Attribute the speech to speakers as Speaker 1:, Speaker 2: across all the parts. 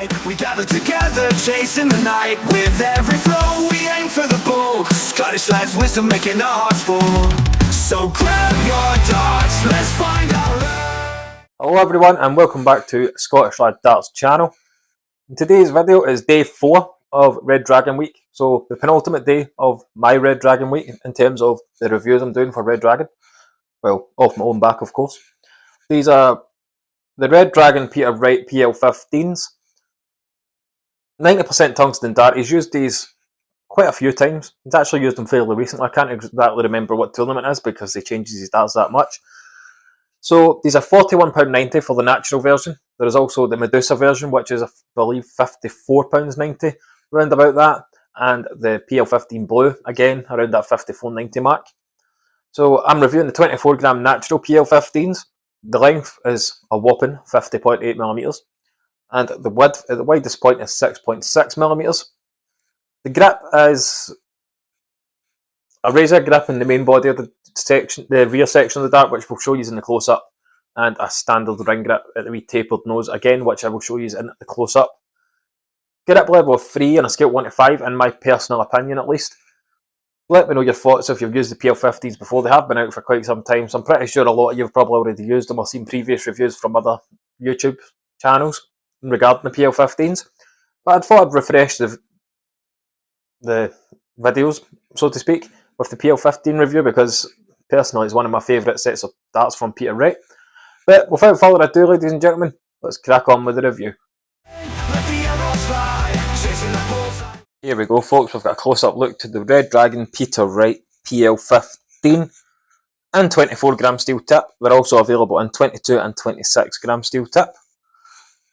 Speaker 1: fight. We gather together, chasing the night. With every flow, we aim for the bull. Scottish lads, wisdom making our hearts full. So grab your darts, let's find our love.
Speaker 2: Hello everyone and welcome back to Scottish Lad Darts channel. In today's video is day 4 of Red Dragon week. So the penultimate day of my Red Dragon week in terms of the reviews I'm doing for Red Dragon. Well, off my own back of course. These are the Red Dragon Wright PL15s. 90% tungsten dart. He's used these quite a few times. He's actually used them fairly recently. I can't exactly remember what tournament it is because he changes his darts that much. So these are £41.90 for the natural version. There is also the Medusa version, which is I believe £54.90, around about that. And the PL15 Blue, again, around that £54.90 mark. So I'm reviewing the 24g natural PL15s. The length is a whopping 50.8mm. And the width at the widest point is 6.6mm. The grip is a razor grip in the main body of the section, the rear section of the dart, which we'll show you in the close-up, and a standard ring grip at the wee tapered nose, again, which I will show you in the close-up. Grip level of 3 on a scale of 1 to 5, in my personal opinion at least. Let me know your thoughts if you've used the PL15s before. They have been out for quite some time, so I'm pretty sure a lot of you have probably already used them or seen previous reviews from other YouTube channels regarding the PL15s. But I thought I'd refresh the videos, so to speak, with the PL15 review, because personally it's one of my favourite sets of darts from Peter Wright. But without further ado, ladies and gentlemen, let's crack on with the review. Here we go folks, we've got a close-up look to the Red Dragon Peter Wright PL15 and 24g steel tip. They're also available in 22 and 26g steel tip.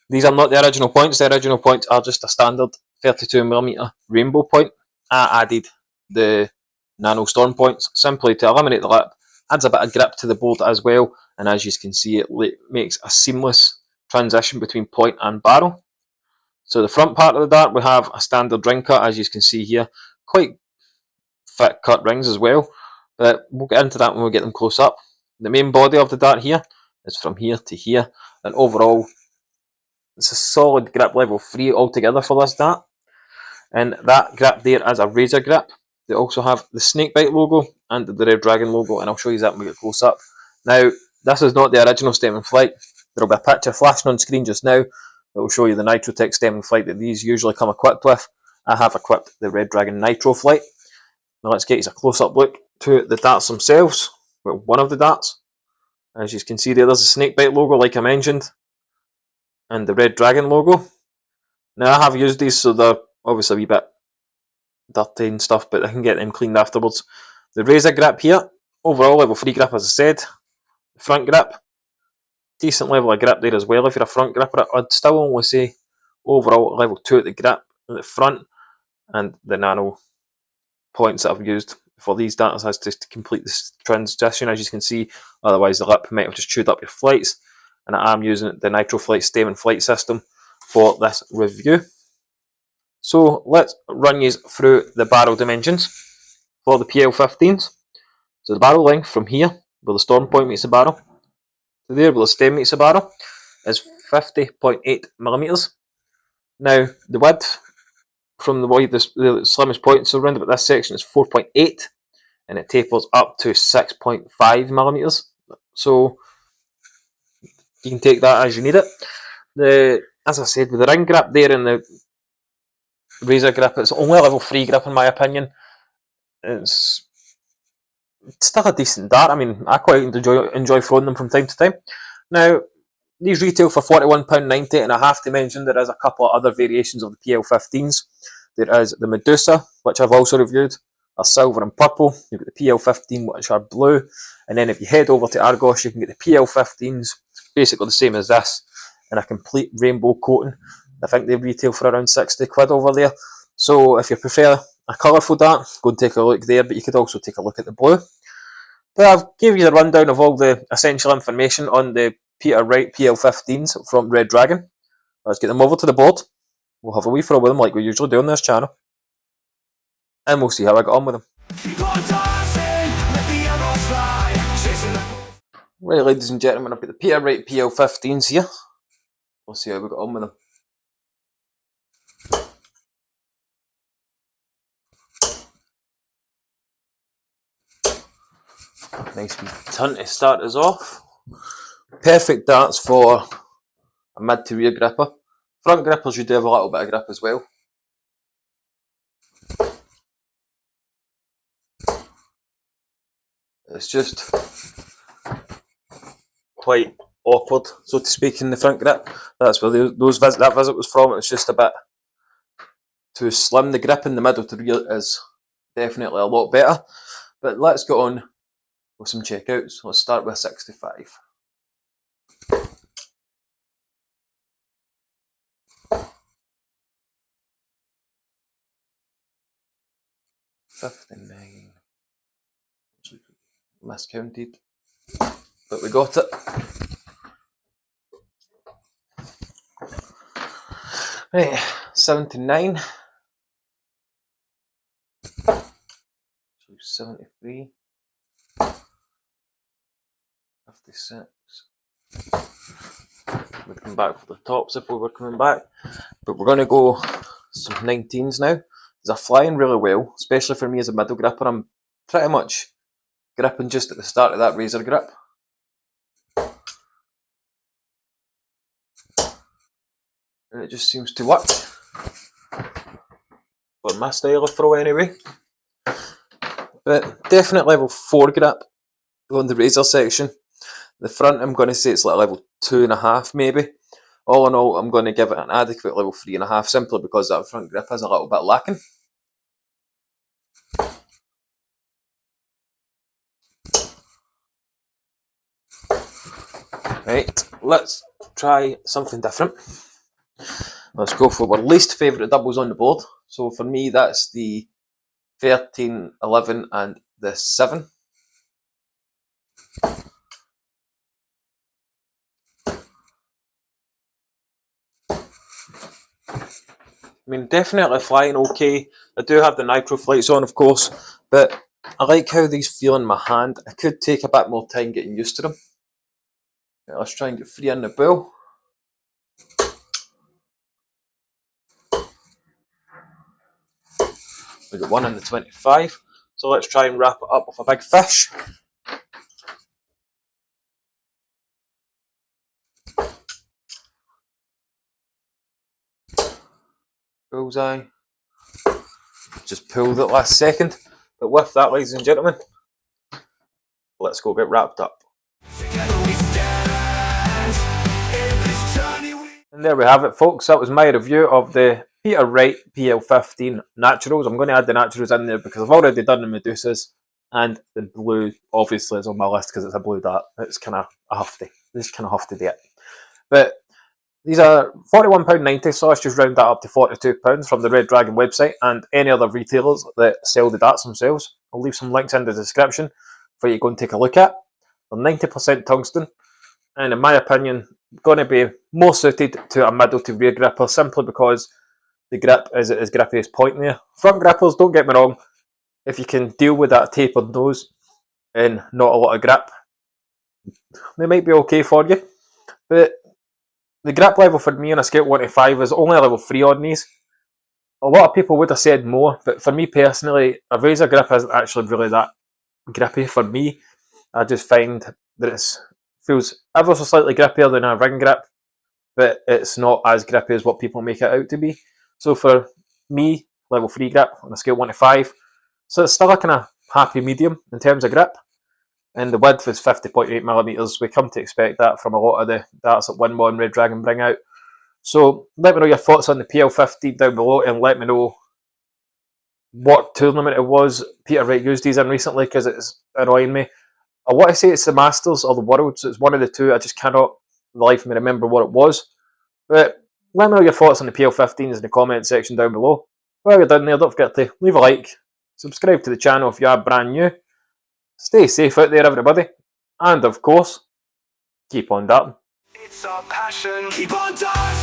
Speaker 2: These are not the original points. The original points are just a standard 32mm rainbow point. I added the nano storm points simply to eliminate the lip, adds a bit of grip to the board as well, and as you can see, it makes a seamless transition between point and barrel. So the front part of the dart, we have a standard ring cut, as you can see here, quite thick cut rings as well, but we'll get into that when we get them close up. The main body of the dart here is from here to here, and overall it's a solid grip level 3 altogether for this dart. And that grip there is a razor grip. They also have the Snakebite logo and the Red Dragon logo, and I'll show you that when we get close up. Now, this is not the original stem and flight. There will be a picture flashing on screen just now that will show you the Nitrotech stem and flight that these usually come equipped with. I have equipped the Red Dragon Nitro flight. Now let's get you a close-up look to the darts themselves. Well, one of the darts. As you can see there, there's a Snakebite logo like I mentioned, and the Red Dragon logo. Now I have used these, so they're obviously a wee bit dirty and stuff, but I can get them cleaned afterwards. The razor grip here, overall level 3 grip as I said. The front grip, decent level of grip there as well if you're a front gripper. I'd still only say overall level 2 at the grip at the front, and the nano points that I've used for these darts has to complete this transition, as you can see. Otherwise the lip might have just chewed up your flights, and I am using the Nitro Flight stem and flight system for this review. So let's run you through the barrel dimensions for the PL15s. So the barrel length from here, where the storm point meets the barrel, to there where the stem meets the barrel, is 50.8mm. Now the width from the slimmest point, so around about this section, is 4.8, and it tapers up to 6.5mm. So you can take that as you need it. As I said, with the ring grip there and the razor grip, it's only a level 3 grip in my opinion. It's still a decent dart. I mean, I quite enjoy throwing them from time to time. Now, these retail for £41.90, and I have to mention there is a couple of other variations of the PL15s. There is the Medusa, which I've also reviewed, are silver and purple. You've got the PL15, which are blue, and then if you head over to Argos, you can get the PL15s, basically the same as this, in a complete rainbow coating. I think they retail for around 60 quid over there. So if you prefer a colourful dart, go and take a look there, but you could also take a look at the blue. But I've given you the rundown of all the essential information on the Peter Wright PL15s from Red Dragon. Let's get them over to the board. We'll have a wee throw with them like we usually do on this channel, and we'll see how I got on with them. Right, ladies and gentlemen, I've got the Peter Wright PL15s here. We'll see how we got on with them. Nice wee ton to start us off. Perfect darts for a mid to rear gripper. Front grippers you do have a little bit of grip as well. It's just quite awkward, so to speak, in the front grip. That's where that visit was from. It was just a bit too slim. The grip in the middle to rear is definitely a lot better. But let's get on with some checkouts. Let's start with 65. $59. Miscounted, but we got it. Right, 79. 73. 56. We'd come back for the tops if we were coming back, but we're going to go some 19s now. They're flying really well, especially for me as a middle gripper. I'm pretty much gripping just at the start of that razor grip. And it just seems to work. For my style of throw anyway. But definite level 4 grip on the razor section. The front I'm going to say it's like level 2.5 maybe. All in all, I'm going to give it an adequate level 3.5 simply because that front grip is a little bit lacking. Right, let's try something different. Let's go for our least favourite doubles on the board. So for me that's the 13, 11 and the 7. I mean, definitely flying okay. I do have the nitro flights on, of course, but I like how these feel in my hand. I could take a bit more time getting used to them. Right, let's try and get 3 in the bill. We got 1 in the 25. So let's try and wrap it up with a big fish. Bullseye. Just pulled it last second. But with that, ladies and gentlemen, let's go get wrapped up. And there we have it, folks. That was my review of the Peter Wright PL15 Naturals. I'm going to add the Naturals in there because I've already done the Medusas. And the blue, obviously, is on my list because it's a blue dart. It's kind of a hufty. Just kind of have to do it. But these are £41.90, so let's just round that up to £42 from the Red Dragon website and any other retailers that sell the darts themselves. I'll leave some links in the description for you to go and take a look at. They're 90% tungsten, and in my opinion, going to be more suited to a middle to rear gripper simply because the grip is as grippy as point there. Front grippers, don't get me wrong, if you can deal with that tapered nose and not a lot of grip, they might be okay for you. But the grip level for me on a scale 1 to 5 is only a level 3 on these. A lot of people would have said more, but for me personally, a razor grip isn't actually really that grippy for me. I just find that it feels ever so slightly grippier than a ring grip, but it's not as grippy as what people make it out to be. So for me, level 3 grip on a scale 1 to 5, so it's still a kind of happy medium in terms of grip. And the width is 50.8mm. We come to expect that from a lot of the darts that Winmo and Red Dragon bring out. So let me know your thoughts on the PL15 down below, and let me know what tournament it was Peter Wright used these in recently, because it's annoying me. I want to say it's the Masters or the Worlds. It's one of the two. I just cannot for the life of me remember what it was. But let me know your thoughts on the PL15s in the comment section down below. While you're down there, don't forget to leave a like, subscribe to the channel if you are brand new. Stay safe out there, everybody. And of course, keep on darting.
Speaker 1: It's our passion. Keep on darting.